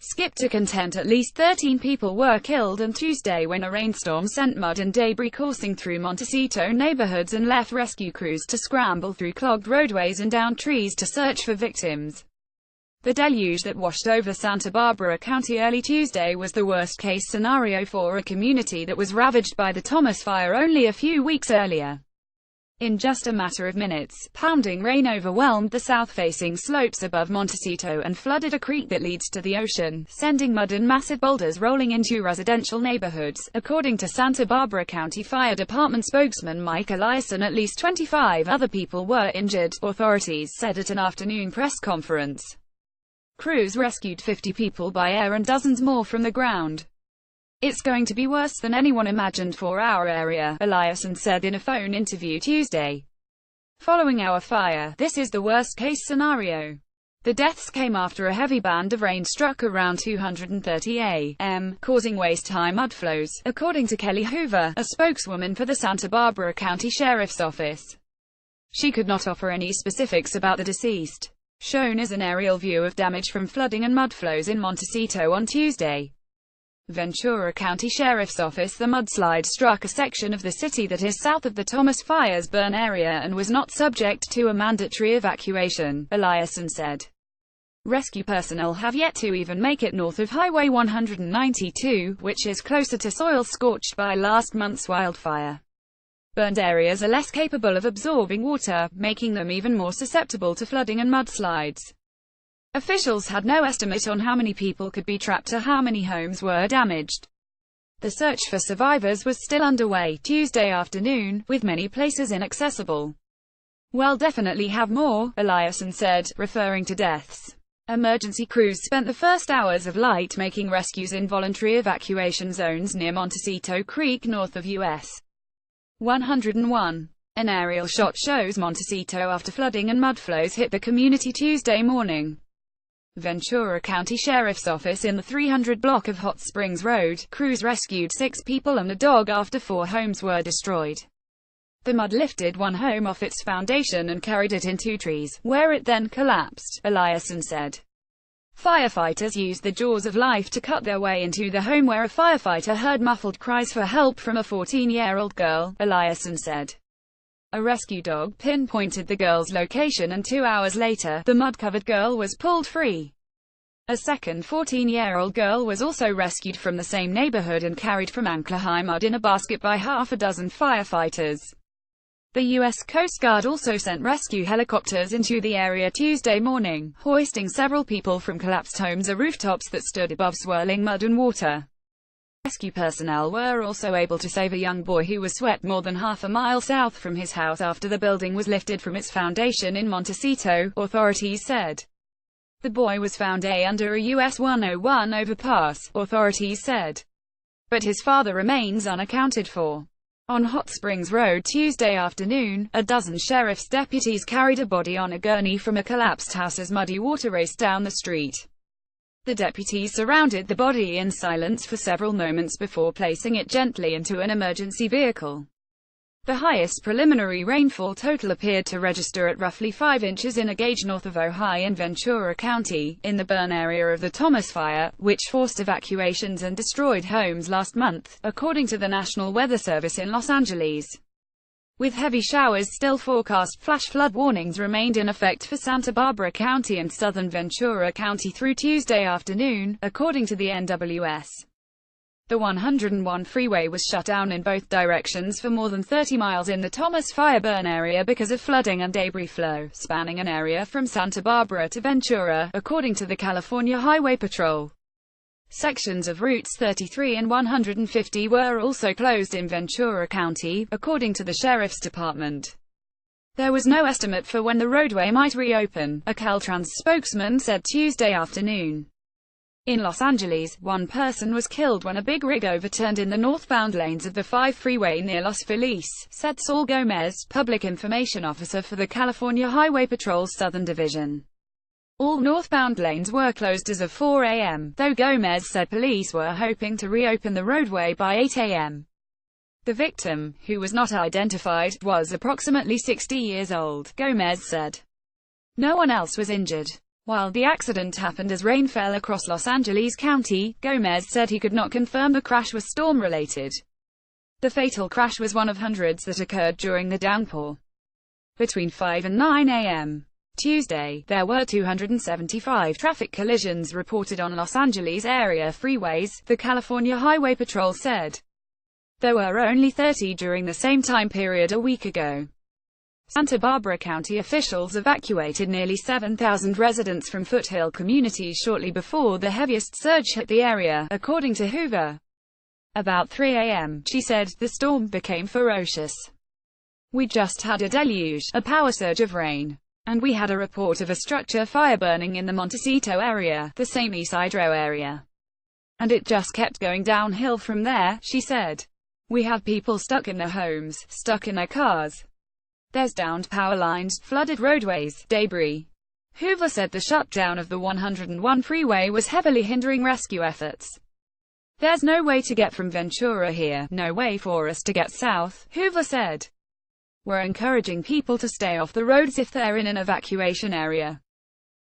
skipped to content at least 13 people were killed on Tuesday when a rainstorm sent mud and debris coursing through Montecito neighborhoods and left rescue crews to scramble through clogged roadways and down trees to search for victims. The deluge that washed over Santa Barbara County early Tuesday was the worst-case scenario for a community that was ravaged by the Thomas Fire only a few weeks earlier. In just a matter of minutes, pounding rain overwhelmed the south-facing slopes above Montecito and flooded a creek that leads to the ocean, sending mud and massive boulders rolling into residential neighborhoods. According to Santa Barbara County Fire Department spokesman Mike Eliason, at least 25 other people were injured, authorities said at an afternoon press conference. Crews rescued 50 people by air and dozens more from the ground. "It's going to be worse than anyone imagined for our area," Eliason said in a phone interview Tuesday. "Following our fire, this is the worst-case scenario." The deaths came after a heavy band of rain struck around 2:30 a.m., causing waist-high mudflows, according to Kelly Hoover, a spokeswoman for the Santa Barbara County Sheriff's Office. She could not offer any specifics about the deceased. Shown as an aerial view of damage from flooding and mudflows in Montecito on Tuesday, Ventura County Sheriff's Office. The mudslide struck a section of the city that is south of the Thomas Fire's burn area and was not subject to a mandatory evacuation, Eliason said. Rescue personnel have yet to even make it north of Highway 192, which is closer to soil scorched by last month's wildfire. Burned areas are less capable of absorbing water, making them even more susceptible to flooding and mudslides. Officials had no estimate on how many people could be trapped or how many homes were damaged. The search for survivors was still underway Tuesday afternoon, with many places inaccessible. "We'll definitely have more," Eliason said, referring to deaths. Emergency crews spent the first hours of light making rescues in voluntary evacuation zones near Montecito Creek north of U.S. 101. An aerial shot shows Montecito after flooding and mudflows hit the community Tuesday morning. Ventura County Sheriff's Office. In the 300 block of Hot Springs Road, crews rescued 6 people and a dog after 4 homes were destroyed. The mud lifted one home off its foundation and carried it into trees, where it then collapsed, Eliason said. Firefighters used the jaws of life to cut their way into the home, where a firefighter heard muffled cries for help from a 14-year-old girl, Eliason said. A rescue dog pinpointed the girl's location, and 2 hours later, the mud-covered girl was pulled free. A second 14-year-old girl was also rescued from the same neighborhood and carried from ankle-high mud in a basket by half a dozen firefighters. The U.S. Coast Guard also sent rescue helicopters into the area Tuesday morning, hoisting several people from collapsed homes or rooftops that stood above swirling mud and water. Rescue personnel were also able to save a young boy who was swept more than half a mile south from his house after the building was lifted from its foundation in Montecito, authorities said. The boy was found under a US 101 overpass, authorities said. But his father remains unaccounted for. On Hot Springs Road Tuesday afternoon, a dozen sheriff's deputies carried a body on a gurney from a collapsed house as muddy water raced down the street. The deputies surrounded the body in silence for several moments before placing it gently into an emergency vehicle. The highest preliminary rainfall total appeared to register at roughly 5 inches in a gauge north of Ojai in Ventura County, in the burn area of the Thomas Fire, which forced evacuations and destroyed homes last month, according to the National Weather Service in Los Angeles. With heavy showers still forecast, flash flood warnings remained in effect for Santa Barbara County and southern Ventura County through Tuesday afternoon, according to the NWS. The 101 freeway was shut down in both directions for more than 30 miles in the Thomas Fire burn area because of flooding and debris flow, spanning an area from Santa Barbara to Ventura, according to the California Highway Patrol. Sections of routes 33 and 150 were also closed in Ventura County, according to the Sheriff's Department. There was no estimate for when the roadway might reopen, a Caltrans spokesman said Tuesday afternoon. In Los Angeles, one person was killed when a big rig overturned in the northbound lanes of the 5 freeway near Los Feliz, said Saul Gomez, public information officer for the California Highway Patrol's Southern Division. All northbound lanes were closed as of 4 a.m., though Gomez said police were hoping to reopen the roadway by 8 a.m. The victim, who was not identified, was approximately 60 years old, Gomez said. No one else was injured. While the accident happened as rain fell across Los Angeles County, Gomez said he could not confirm the crash was storm-related. The fatal crash was one of hundreds that occurred during the downpour. Between 5 and 9 a.m. Tuesday, there were 275 traffic collisions reported on Los Angeles area freeways, the California Highway Patrol said. There were only 30 during the same time period a week ago. Santa Barbara County officials evacuated nearly 7,000 residents from foothill communities shortly before the heaviest surge hit the area, according to Hoover. About 3 a.m., she said, the storm became ferocious. We just had a deluge, a power surge of rain. And we had a report of a structure fire burning in the Montecito area, the same Isidro area. And it just kept going downhill from there, she said. We have people stuck in their homes, stuck in their cars. There's downed power lines, flooded roadways, debris. Hoover said the shutdown of the 101 freeway was heavily hindering rescue efforts. There's no way to get from Ventura here, no way for us to get south, Hoover said. We're encouraging people to stay off the roads if they're in an evacuation area.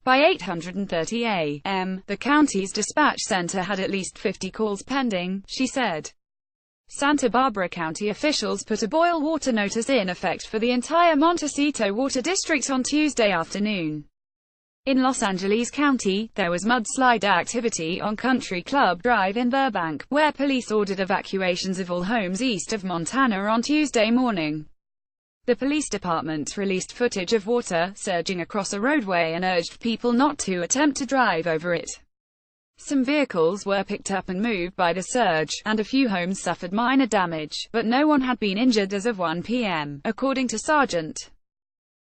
By 8:30 a.m., the county's dispatch center had at least 50 calls pending, she said. Santa Barbara County officials put a boil water notice in effect for the entire Montecito Water District on Tuesday afternoon. In Los Angeles County, there was mudslide activity on Country Club Drive in Burbank, where police ordered evacuations of all homes east of Montana on Tuesday morning. The police department released footage of water surging across a roadway and urged people not to attempt to drive over it. Some vehicles were picked up and moved by the surge, and a few homes suffered minor damage, but no one had been injured as of 1 p.m., according to Sergeant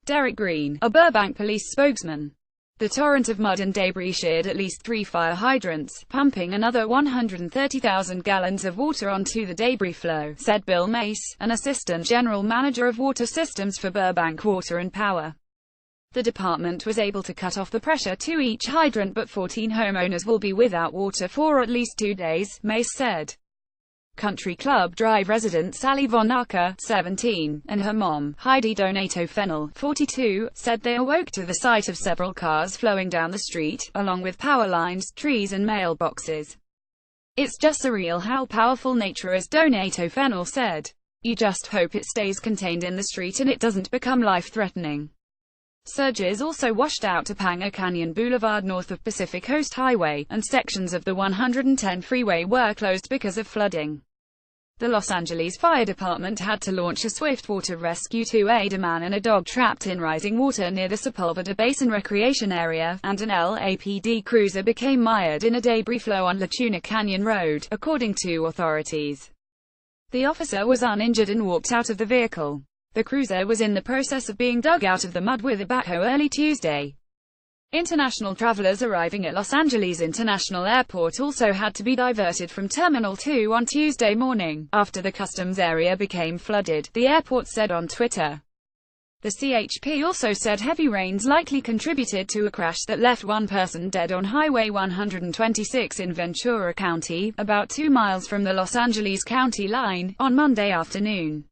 Derek Green, a Burbank police spokesman. The torrent of mud and debris sheared at least 3 fire hydrants, pumping another 130,000 gallons of water onto the debris flow, said Bill Mace, an assistant general manager of water systems for Burbank Water and Power. The department was able to cut off the pressure to each hydrant, but 14 homeowners will be without water for at least 2 days, Mace said. Country Club Drive resident Sally Von Acker, 17, and her mom, Heidi Donato Fennell, 42, said they awoke to the sight of several cars flowing down the street, along with power lines, trees and mailboxes. It's just surreal how powerful nature is, Donato Fennell said. You just hope it stays contained in the street and it doesn't become life-threatening. Surges also washed out Topanga Canyon Boulevard north of Pacific Coast Highway, and sections of the 110 freeway were closed because of flooding. The Los Angeles Fire Department had to launch a swift water rescue to aid a man and a dog trapped in rising water near the Sepulveda Basin Recreation Area, and an LAPD cruiser became mired in a debris flow on La Tuna Canyon Road, according to authorities. The officer was uninjured and walked out of the vehicle. The cruiser was in the process of being dug out of the mud with a backhoe early Tuesday. International travelers arriving at Los Angeles International Airport also had to be diverted from Terminal 2 on Tuesday morning, after the customs area became flooded, the airport said on Twitter. The CHP also said heavy rains likely contributed to a crash that left one person dead on Highway 126 in Ventura County, about 2 miles from the Los Angeles County line, on Monday afternoon.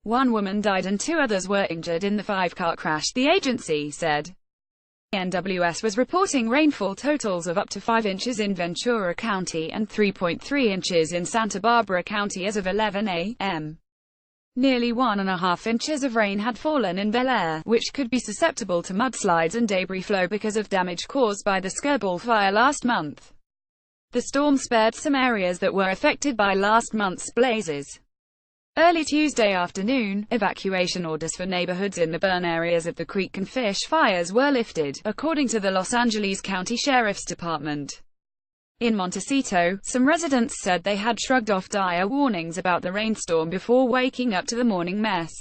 One woman died and 2 others were injured in the 5-car crash, the agency said. NWS was reporting rainfall totals of up to 5 inches in Ventura County and 3.3 inches in Santa Barbara County as of 11 a.m. Nearly 1.5 inches of rain had fallen in Bel Air, which could be susceptible to mudslides and debris flow because of damage caused by the Skirball fire last month. The storm spared some areas that were affected by last month's blazes. Early Tuesday afternoon, evacuation orders for neighborhoods in the burn areas of the Creek and Fish fires were lifted, according to the Los Angeles County Sheriff's Department. In Montecito, some residents said they had shrugged off dire warnings about the rainstorm before waking up to the morning mess.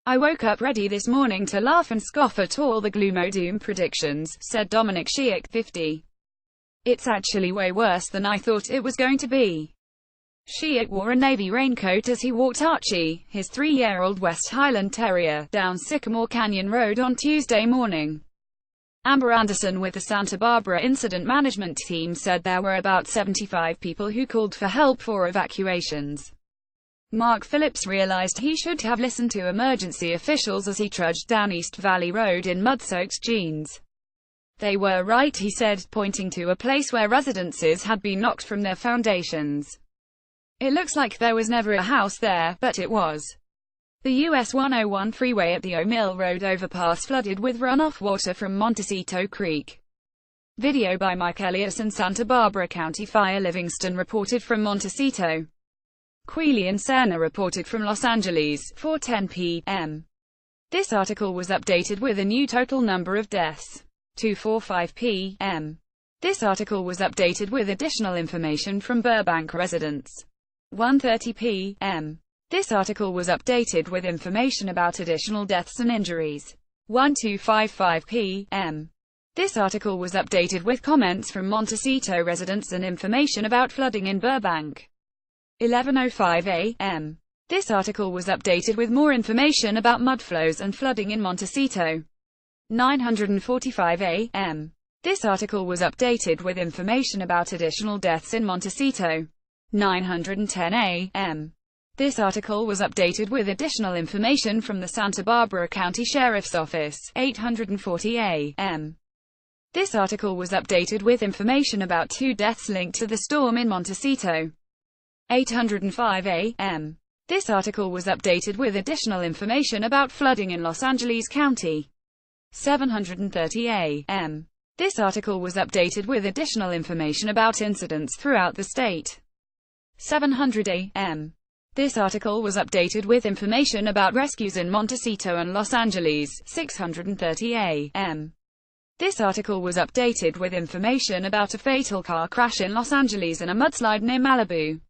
I woke up ready this morning to laugh and scoff at all the gloom-o-doom predictions, said Dominic Sheik, 50. It's actually way worse than I thought it was going to be. Sheik wore a navy raincoat as he walked Archie, his 3-year-old West Highland Terrier, down Sycamore Canyon Road on Tuesday morning. Amber Anderson with the Santa Barbara Incident Management Team said there were about 75 people who called for help for evacuations. Mark Phillips realized he should have listened to emergency officials as he trudged down East Valley Road in mud-soaked jeans. They were right, he said, pointing to a place where residences had been knocked from their foundations. It looks like there was never a house there, but it was. The US 101 freeway at the O'Mill Road overpass flooded with runoff water from Montecito Creek. Video by Mike Elias and Santa Barbara County Fire. Livingston reported from Montecito. Quealy and Serna reported from Los Angeles, 4:10 p.m. This article was updated with a new total number of deaths. 2:45 p.m. This article was updated with additional information from Burbank residents. 1:30 p.m. This article was updated with information about additional deaths and injuries. 12:55 p.m. This article was updated with comments from Montecito residents and information about flooding in Burbank. 11:05 a.m. This article was updated with more information about mudflows and flooding in Montecito. 9:45 a.m. This article was updated with information about additional deaths in Montecito. 9:10 a.m. This article was updated with additional information from the Santa Barbara County Sheriff's Office. 8:40 a.m. This article was updated with information about 2 deaths linked to the storm in Montecito. 8:05 a.m. This article was updated with additional information about flooding in Los Angeles County. 7:30 a.m. This article was updated with additional information about incidents throughout the state. 7:00 a.m. This article was updated with information about rescues in Montecito and Los Angeles. 6:30 a.m. This article was updated with information about a fatal car crash in Los Angeles and a mudslide near Malibu.